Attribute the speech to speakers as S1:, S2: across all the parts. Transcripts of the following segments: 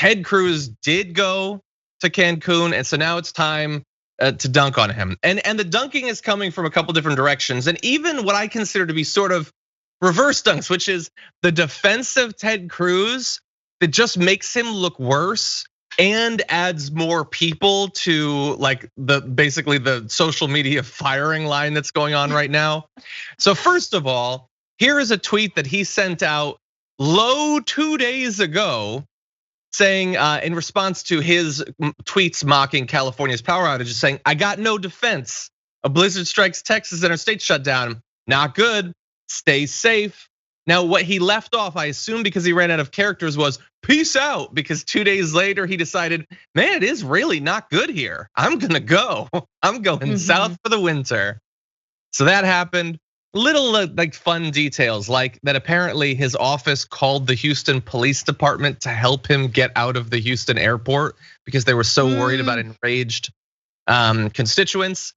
S1: Ted Cruz did go to Cancun, and so now it's time to dunk on him. And the dunking is coming from a couple different directions, and even what I consider to be sort of reverse dunks, which is the defense of Ted Cruz that just makes him look worse and adds more people to like basically the social media firing line that's going on right now. So first of all, here is a tweet that he sent out 2 days ago saying in response to his tweets mocking California's power outages, saying, "I got no defense. A blizzard strikes Texas and our state shut down. Not good. Stay safe." Now, what he left off, I assume because he ran out of characters, was peace out, because 2 days later he decided, man, it is really not good here. I'm gonna go. I'm going south for the winter. So that happened. Little like fun details, like that apparently his office called the Houston Police Department to help him get out of the Houston airport because they were so worried about enraged constituents.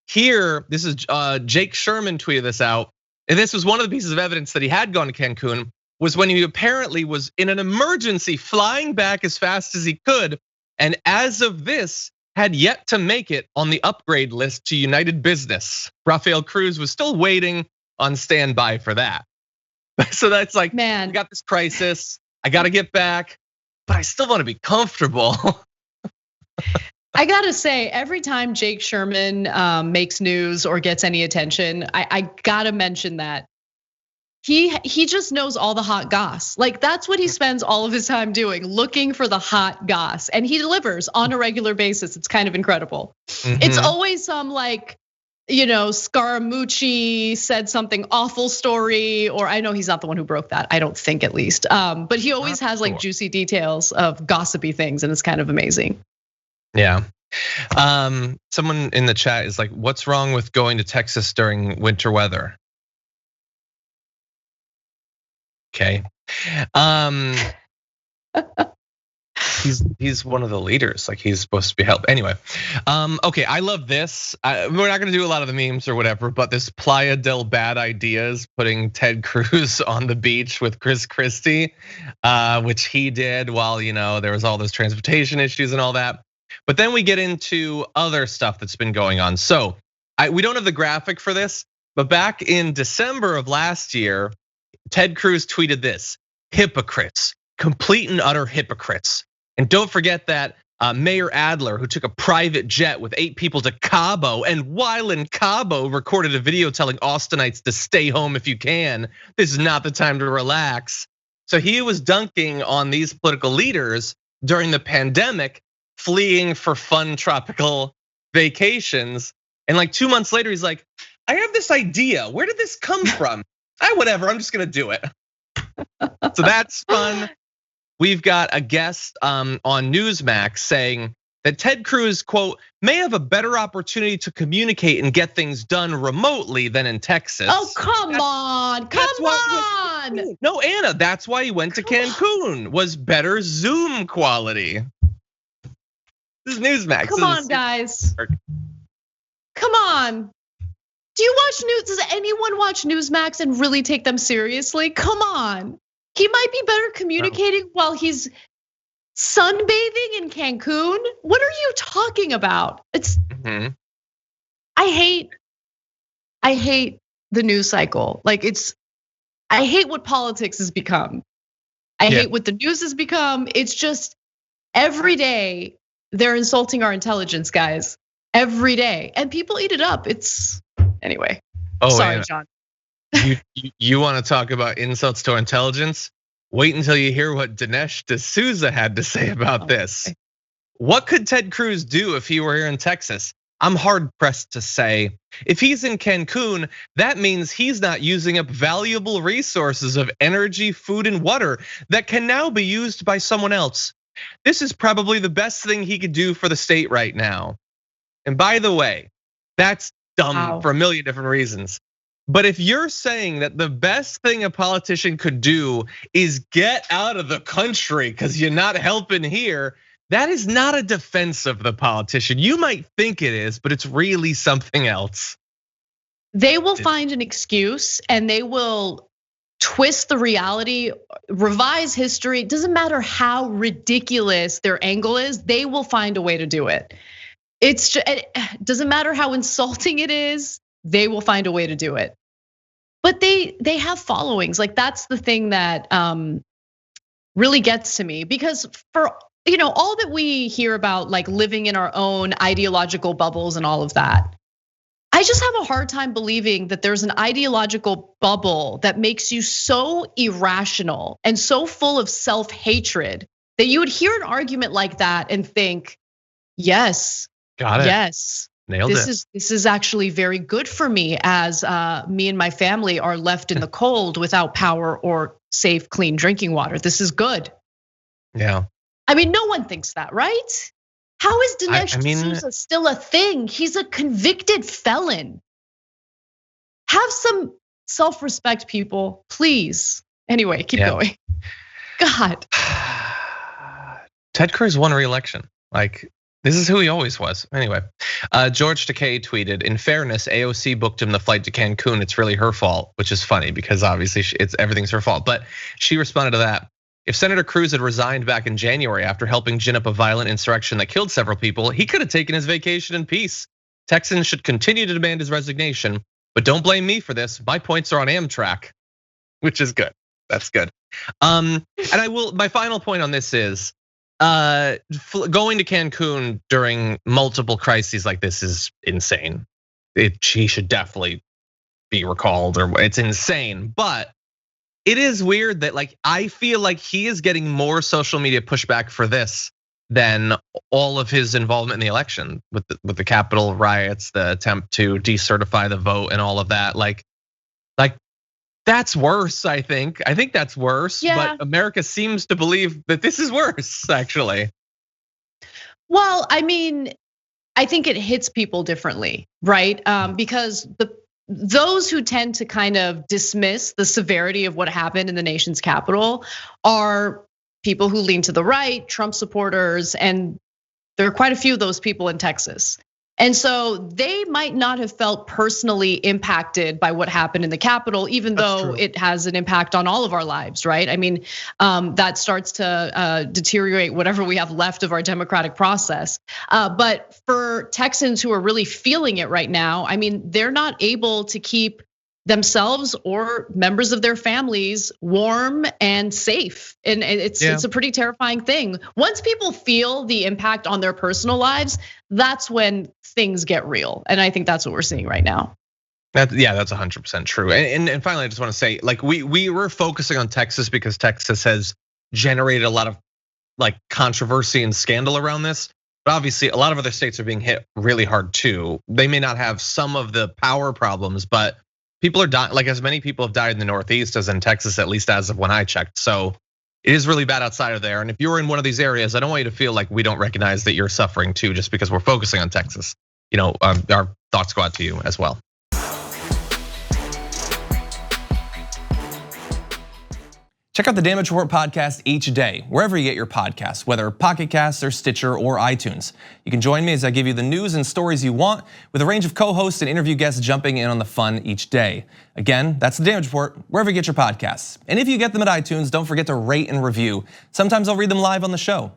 S1: Here, this is Jake Sherman tweeted this out. And this was one of the pieces of evidence that he had gone to Cancun, was when he apparently was in an emergency flying back as fast as he could. And as of this, had yet to make it on the upgrade list to United Business. Rafael Cruz was still waiting on standby for that. So that's like, man, we got this crisis. I got to get back, but I still want to be comfortable.
S2: I gotta say, every time Jake Sherman makes news or gets any attention, I gotta mention that he just knows all the hot goss. Like that's what he spends all of his time doing, looking for the hot goss, and he delivers on a regular basis. It's kind of incredible. It's always some like, Scaramucci said something awful story, or I know he's not the one who broke that, I don't think at least. But he always has like juicy details of gossipy things, and it's kind of amazing.
S1: Yeah. Someone in the chat is like, what's wrong with going to Texas during winter weather? Okay. He's one of the leaders, like he's supposed to be helped. Anyway, okay, I love this. We're not gonna do a lot of the memes or whatever, but this Playa del Bad Ideas putting Ted Cruz on the beach with Chris Christie, which he did while there was all those transportation issues and all that. But then we get into other stuff that's been going on. So we don't have the graphic for this, but back in December of last year, Ted Cruz tweeted this: hypocrites, complete and utter hypocrites. And don't forget that Mayor Adler, who took a private jet with 8 people to Cabo, and while in Cabo recorded a video telling Austinites to stay home if you can. This is not the time to relax. So he was dunking on these political leaders during the pandemic, fleeing for fun tropical vacations. And like 2 months later, he's like, I have this idea. Where did this come from? Whatever, I'm just gonna do it. So that's fun. We've got a guest on Newsmax saying that Ted Cruz, quote, may have a better opportunity to communicate and get things done remotely than in Texas.
S2: Oh, come on.
S1: No, Anna, that's why he went to Cancun, was better Zoom quality. This is Newsmax.
S2: Come on, guys. Come on. Do you watch news? Does anyone watch Newsmax and really take them seriously? Come on. He might be better communicating while he's sunbathing in Cancun. What are you talking about? It's I hate the news cycle. Like I hate what politics has become. I hate what the news has become. It's just every day they're insulting our intelligence, guys. Every day. And people eat it up. Anyway. Sorry, John.
S1: You want to talk about insults to our intelligence? Wait until you hear what Dinesh D'Souza had to say about this. What could Ted Cruz do if he were here in Texas? I'm hard pressed to say. If he's in Cancun, that means he's not using up valuable resources of energy, food, and water that can now be used by someone else. This is probably the best thing he could do for the state right now. And by the way, that's dumb for a million different reasons. But if you're saying that the best thing a politician could do is get out of the country because you're not helping here, that is not a defense of the politician. You might think it is, but it's really something else.
S2: They will find an excuse and they will twist the reality, revise history. It doesn't matter how ridiculous their angle is, they will find a way to do it. It doesn't matter how insulting it is, they will find a way to do it. But they have followings. Like, that's the thing that really gets to me, because for all that we hear about, like living in our own ideological bubbles and all of that, I just have a hard time believing that there's an ideological bubble that makes you so irrational and so full of self-hatred that you would hear an argument like that and think, yes,
S1: got it.
S2: Yes,
S1: nailed it.
S2: This is actually very good for me, as me and my family are left in the cold without power or safe, clean drinking water. This is good.
S1: Yeah.
S2: I mean, no one thinks that, right? How is Dinesh D'Souza still a thing? He's a convicted felon. Have some self-respect, people, please. Anyway, keep going. God.
S1: Ted Cruz won re-election. Like, this is who he always was. Anyway, George Takei tweeted, in fairness, AOC booked him the flight to Cancun. It's really her fault, which is funny because obviously everything's her fault. But she responded to that. If Senator Cruz had resigned back in January after helping gin up a violent insurrection that killed several people, he could have taken his vacation in peace. Texans should continue to demand his resignation, but don't blame me for this. My points are on Amtrak, which is good. That's good. And my final point on this is, going to Cancun during multiple crises like this is insane. He should definitely be recalled, or it's insane. But it is weird that, like, I feel like he is getting more social media pushback for this than all of his involvement in the election with the Capitol riots, the attempt to decertify the vote, and all of that. Like that's worse. I think that's worse.
S2: Yeah.
S1: But America seems to believe that this is worse, actually.
S2: Well, I mean, I think it hits people differently, right? Because those who tend to kind of dismiss the severity of what happened in the nation's capital are people who lean to the right, Trump supporters, and there are quite a few of those people in Texas. And so they might not have felt personally impacted by what happened in the Capitol, even though it has an impact on all of our lives, right? I mean, that starts to deteriorate whatever we have left of our democratic process. But for Texans who are really feeling it right now, I mean, they're not able to keep themselves or members of their families warm and safe. And it's a pretty terrifying thing. Once people feel the impact on their personal lives, that's when things get real. And I think that's what we're seeing right now.
S1: That's 100% true. And finally, I just want to say, like, we were focusing on Texas because Texas has generated a lot of like controversy and scandal around this. But obviously, a lot of other states are being hit really hard too. They may not have some of the power problems, but people are dying, like as many people have died in the Northeast as in Texas, at least as of when I checked. So it is really bad outside of there. And if you're in one of these areas, I don't want you to feel like we don't recognize that you're suffering too, just because we're focusing on Texas. Our thoughts go out to you as well.
S3: Check out the Damage Report podcast each day, wherever you get your podcasts, whether Pocket Casts or Stitcher or iTunes. You can join me as I give you the news and stories you want, with a range of co-hosts and interview guests jumping in on the fun each day. Again, that's the Damage Report, wherever you get your podcasts. And if you get them at iTunes, don't forget to rate and review. Sometimes I'll read them live on the show.